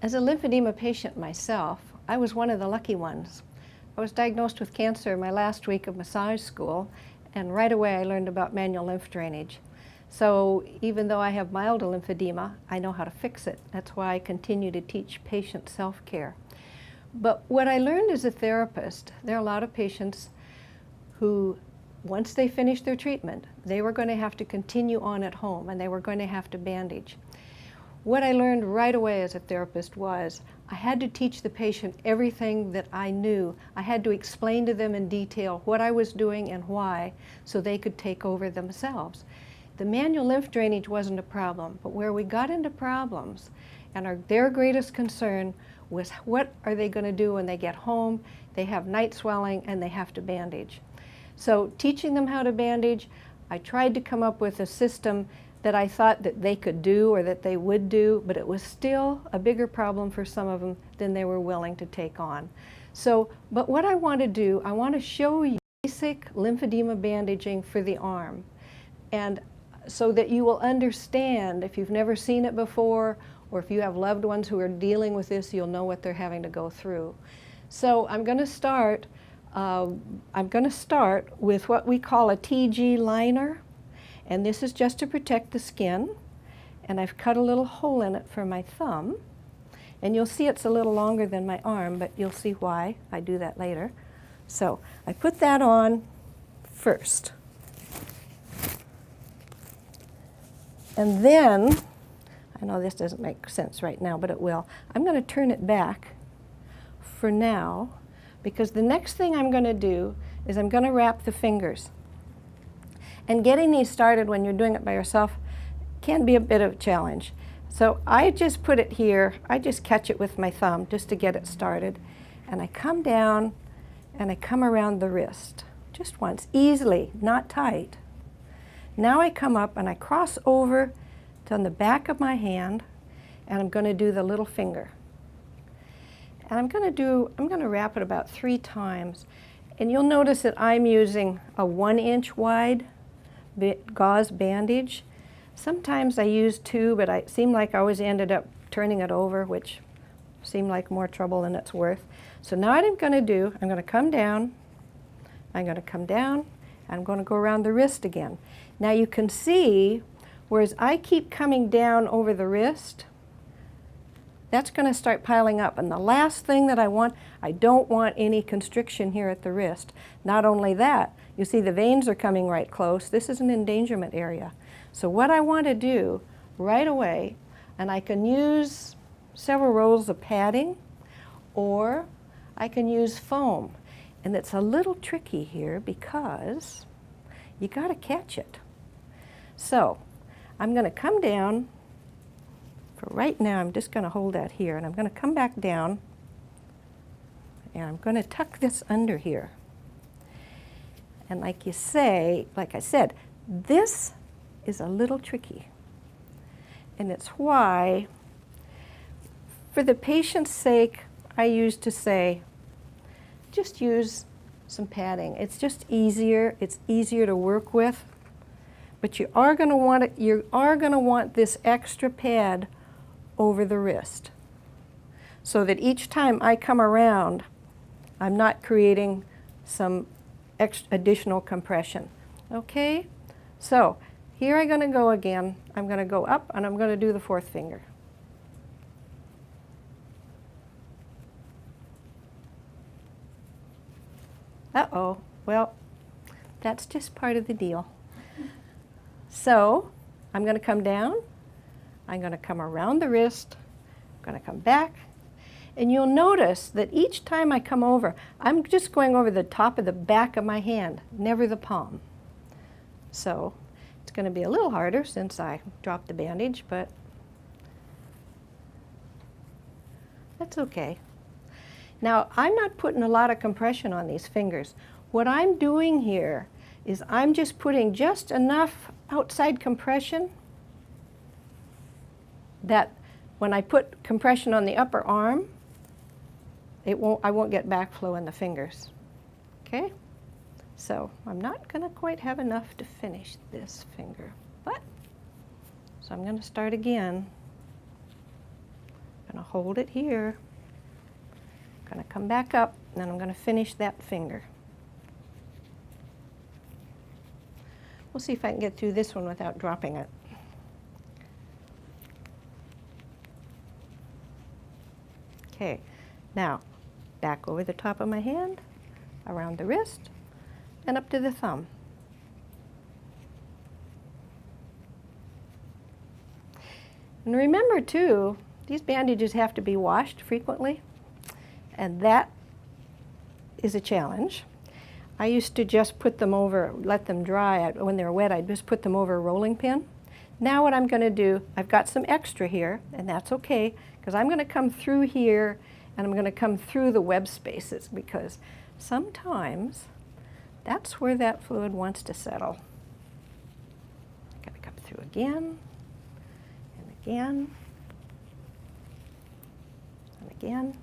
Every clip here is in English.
As a lymphedema patient myself, I was one of the lucky ones. I was diagnosed with cancer my last week of massage school, and right away I learned about manual lymph drainage. So even though I have mild lymphedema, I know how to fix it. That's why I continue to teach patient self-care. But what I learned as a therapist, there are a lot of patients who, once they finished their treatment, they were going to have to continue on at home and they were going to have to bandage. What I learned right away as a therapist was I had to teach the patient everything that I knew. I had to explain to them in detail what I was doing and why so they could take over themselves. The manual lymph drainage wasn't a problem, but where we got into problems and their greatest concern was what are they going to do when they get home, they have night swelling, and they have to bandage. So teaching them how to bandage, I tried to come up with a system that I thought that they could do or that they would do, but it was still a bigger problem for some of them than they were willing to take on. So, but what I want to do, I want to show you basic lymphedema bandaging for the arm, and so that you will understand, if you've never seen it before, or if you have loved ones who are dealing with this, you'll know what they're having to go through. So I'm going to start with what we call a TG liner. And this is just to protect the skin. And I've cut a little hole in it for my thumb. And you'll see it's a little longer than my arm, but you'll see why. I do that later. So I put that on first. And then, I know this doesn't make sense right now, but it will. I'm going to turn it back for now, because the next thing I'm going to do is I'm going to wrap the fingers. And getting these started when you're doing it by yourself can be a bit of a challenge. So I just put it here, I just catch it with my thumb just to get it started. And I come down and I come around the wrist, just once, easily, not tight. Now I come up and I cross over to on the back of my hand, and I'm going to do the little finger. And I'm going to wrap it about 3 times. And you'll notice that I'm using a 1-inch wide gauze bandage. Sometimes I use 2, but it seemed like I always ended up turning it over, which seemed like more trouble than it's worth. So now what I'm going to do, I'm going to come down, I'm going to come down, and I'm going to go around the wrist again. Now you can see, whereas I keep coming down over the wrist, that's going to start piling up. And the last thing that I don't want any constriction here at the wrist. Not only that, you see the veins are coming right close. This is an endangerment area. So what I want to do right away, and I can use several rolls of padding, or I can use foam. And it's a little tricky here because you got to catch it. So I'm going to come down. For right now, I'm just going to hold that here, and I'm going to come back down, and I'm going to tuck this under here. And like I said, this is a little tricky. And it's why, for the patient's sake, I used to say, just use some padding. It's just easier. It's easier to work with. But you are going to want it. You are going to want this extra pad over the wrist, so that each time I come around, I'm not creating some additional compression. Okay? So here I'm going to go again. I'm going to go up and I'm going to do the 4th finger. Uh-oh. Well, that's just part of the deal. So I'm going to come down. I'm going to come around the wrist. I'm going to come back. And you'll notice that each time I come over, I'm just going over the top of the back of my hand, never the palm. So it's going to be a little harder since I dropped the bandage, but that's okay. Now, I'm not putting a lot of compression on these fingers. What I'm doing here is I'm just putting just enough outside compression that when I put compression on the upper arm, I won't get backflow in the fingers. Okay? So I'm not going to quite have enough to finish this finger, but so I'm going to start again. I'm going to hold it here. I'm going to come back up, and then I'm going to finish that finger. We'll see if I can get through this one without dropping it. Okay, now back over the top of my hand, around the wrist, and up to the thumb. And remember too, these bandages have to be washed frequently, and that is a challenge. I used to just put them over, let them dry. When they were wet, I'd just put them over a rolling pin. Now what I'm going to do, I've got some extra here, and that's okay, because I'm going to come through here, and I'm going to come through the web spaces, because sometimes that's where that fluid wants to settle. Got to come through again, and again, and again.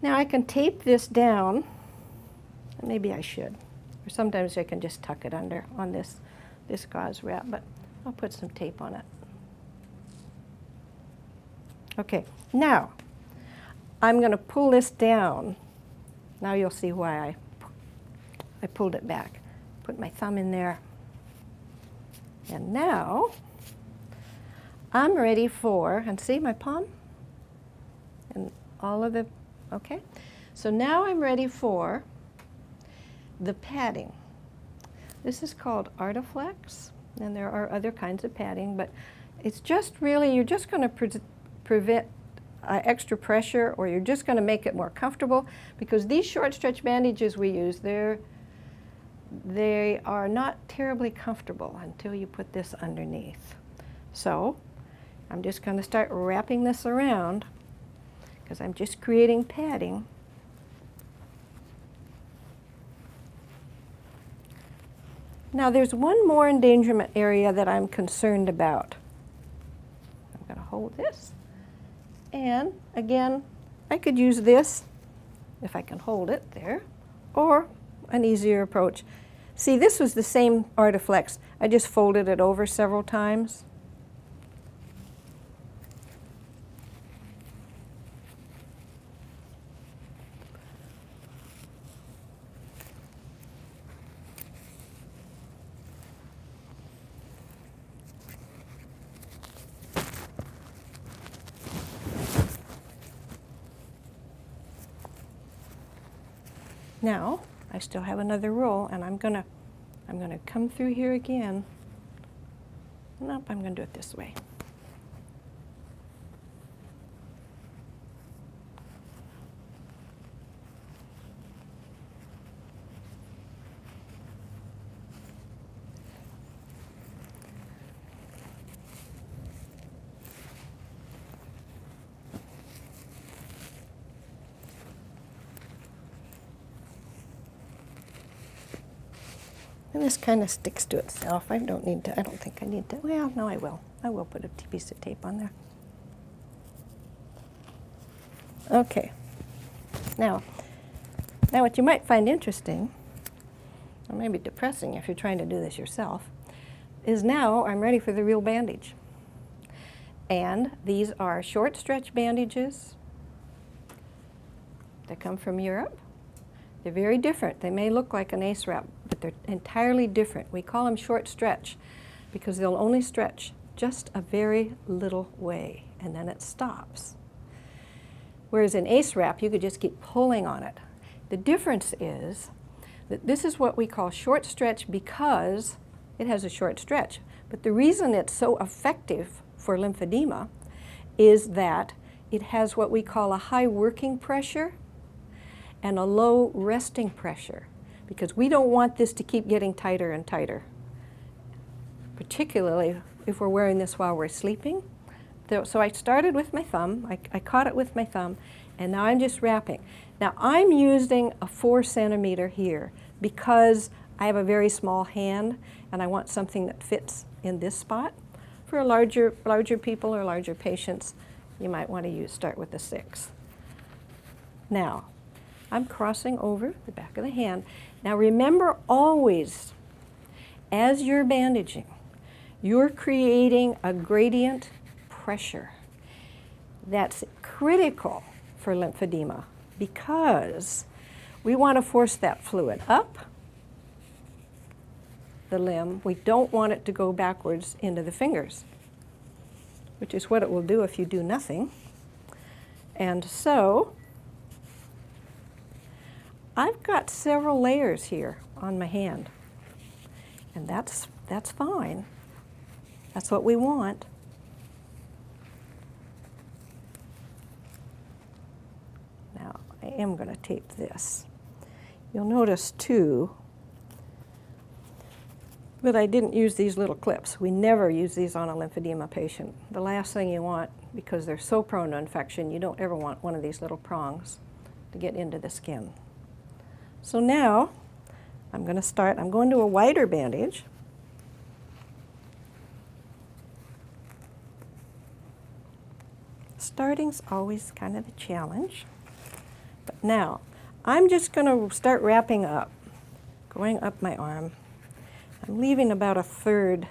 Now I can tape this down, and maybe I should, or sometimes I can just tuck it under on this gauze wrap, but I'll put some tape on it. Okay, now I'm going to pull this down. Now you'll see why I pulled it back. Put my thumb in there. And now I'm ready for, and see my palm? And all of the, okay. So now I'm ready for the padding. This is called Artiflex, and there are other kinds of padding, but it's just really, you're just going to prevent extra pressure, or you're just going to make it more comfortable, because these short stretch bandages we use, they are not terribly comfortable until you put this underneath. So I'm just going to start wrapping this around, because I'm just creating padding. Now there's one more endangerment area that I'm concerned about. I'm going to hold this, and again, I could use this if I can hold it there, or an easier approach. See, this was the same Artiflex. I just folded it over several times. Now, I still have another roll, and I'm gonna come through here again. Nope, I'm gonna do it this way. And this kind of sticks to itself. I don't think I need to, well, no, I will. I will put a piece of tape on there. Okay. Now what you might find interesting, or maybe depressing if you're trying to do this yourself, is now I'm ready for the real bandage. And these are short stretch bandages that come from Europe. They're very different. They may look like an ace wrap, but they're entirely different. We call them short stretch because they'll only stretch just a very little way, and then it stops. Whereas in ace wrap, you could just keep pulling on it. The difference is that this is what we call short stretch because it has a short stretch. But the reason it's so effective for lymphedema is that it has what we call a high working pressure and a low resting pressure, because we don't want this to keep getting tighter and tighter, particularly if we're wearing this while we're sleeping. So I started with my thumb, I caught it with my thumb, and now I'm just wrapping. Now I'm using a 4 centimeter here because I have a very small hand and I want something that fits in this spot. For larger people or larger patients, you might want to start with a 6. Now, I'm crossing over the back of the hand. Now remember always, as you're bandaging, you're creating a gradient pressure. That's critical for lymphedema because we want to force that fluid up the limb. We don't want it to go backwards into the fingers, which is what it will do if you do nothing. And so I've got several layers here on my hand, and that's fine. That's what we want. Now I am going to tape this. You'll notice too that I didn't use these little clips. We never use these on a lymphedema patient. The last thing you want, because they're so prone to infection, you don't ever want one of these little prongs to get into the skin. So now I'm going to a wider bandage. Starting's always kind of a challenge. But now I'm just going to start wrapping up, going up my arm. I'm leaving about 1/3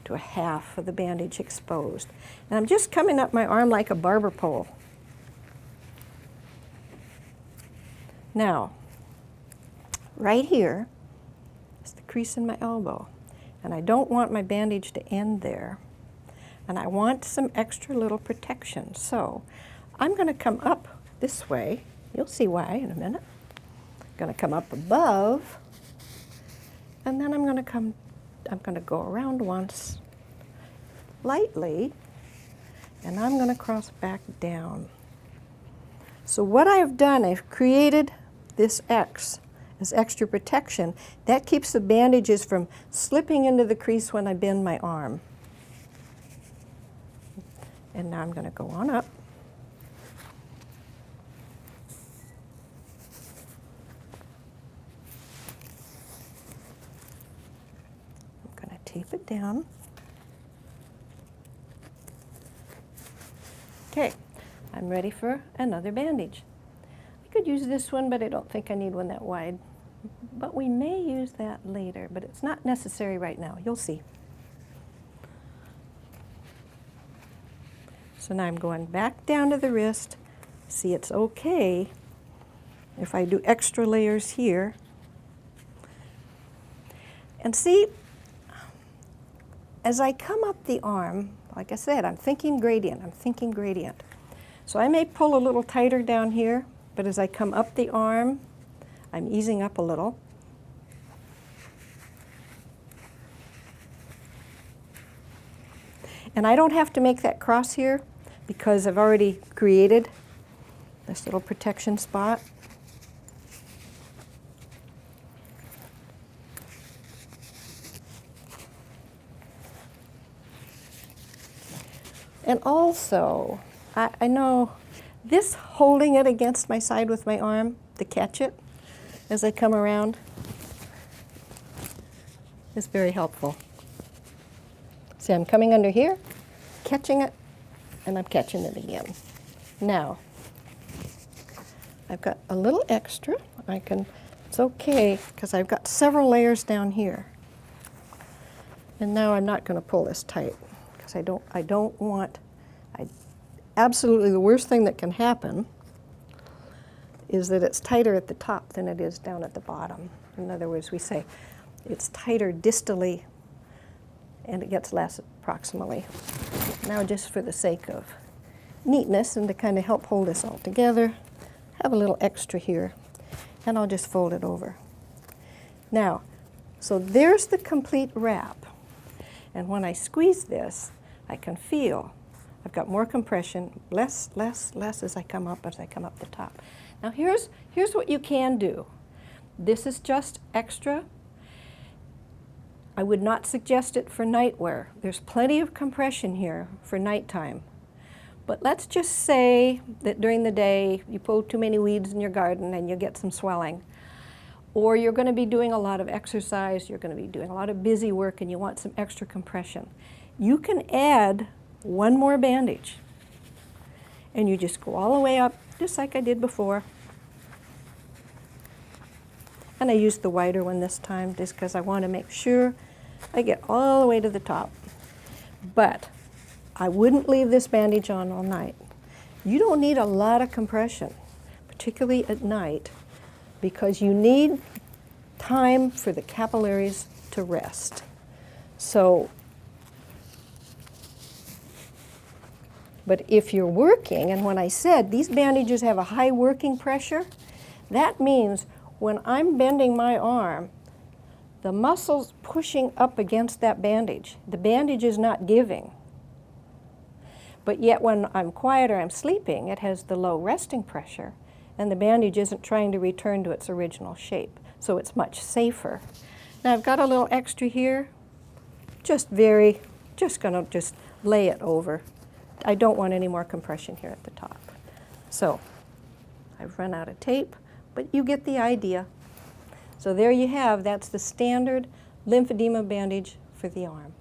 to 1/2 of the bandage exposed. And I'm just coming up my arm like a barber pole. Now, right here is the crease in my elbow. And I don't want my bandage to end there. And I want some extra little protection. So I'm going to come up this way. You'll see why in a minute. I'm going to come up above. And then I'm going to go around once, lightly, and I'm going to cross back down. So what I've done, I've created this X as extra protection. That keeps the bandages from slipping into the crease when I bend my arm. And now I'm going to go on up. Tape it down. Okay, I'm ready for another bandage. I could use this one, but I don't think I need one that wide. But we may use that later, but it's not necessary right now. You'll see. So now I'm going back down to the wrist. See, it's okay if I do extra layers here. And see, as I come up the arm, like I said, I'm thinking gradient. So I may pull a little tighter down here, but as I come up the arm, I'm easing up a little. And I don't have to make that cross here because I've already created this little protection spot. And also, I know this holding it against my side with my arm to catch it as I come around is very helpful. See, I'm coming under here, catching it, and I'm catching it again. Now, I've got a little extra. It's okay, because I've got several layers down here. And now I'm not going to pull this tight. I don't want, absolutely the worst thing that can happen is that it's tighter at the top than it is down at the bottom. In other words, we say it's tighter distally and it gets less proximally. Now, just for the sake of neatness and to kind of help hold this all together, have a little extra here, and I'll just fold it over. Now, so there's the complete wrap. And when I squeeze this, I can feel I've got more compression, less as I come up the top. Now here's what you can do. This is just extra. I would not suggest it for nightwear. There's plenty of compression here for nighttime. But let's just say that during the day you pull too many weeds in your garden and you get some swelling. Or you're going to be doing a lot of exercise, you're going to be doing a lot of busy work and you want some extra compression. You can add one more bandage. And you just go all the way up, just like I did before. And I used the wider one this time just because I want to make sure I get all the way to the top. But I wouldn't leave this bandage on all night. You don't need a lot of compression, particularly at night, because you need time for the capillaries to rest. So, but if you're working, and when I said these bandages have a high working pressure, that means when I'm bending my arm, the muscle's pushing up against that bandage. The bandage is not giving. But yet when I'm quiet or I'm sleeping, it has the low resting pressure, and the bandage isn't trying to return to its original shape, so it's much safer. Now I've got a little extra here, just gonna lay it over. I don't want any more compression here at the top. So I've run out of tape, but you get the idea. So there you have, that's the standard lymphedema bandage for the arm.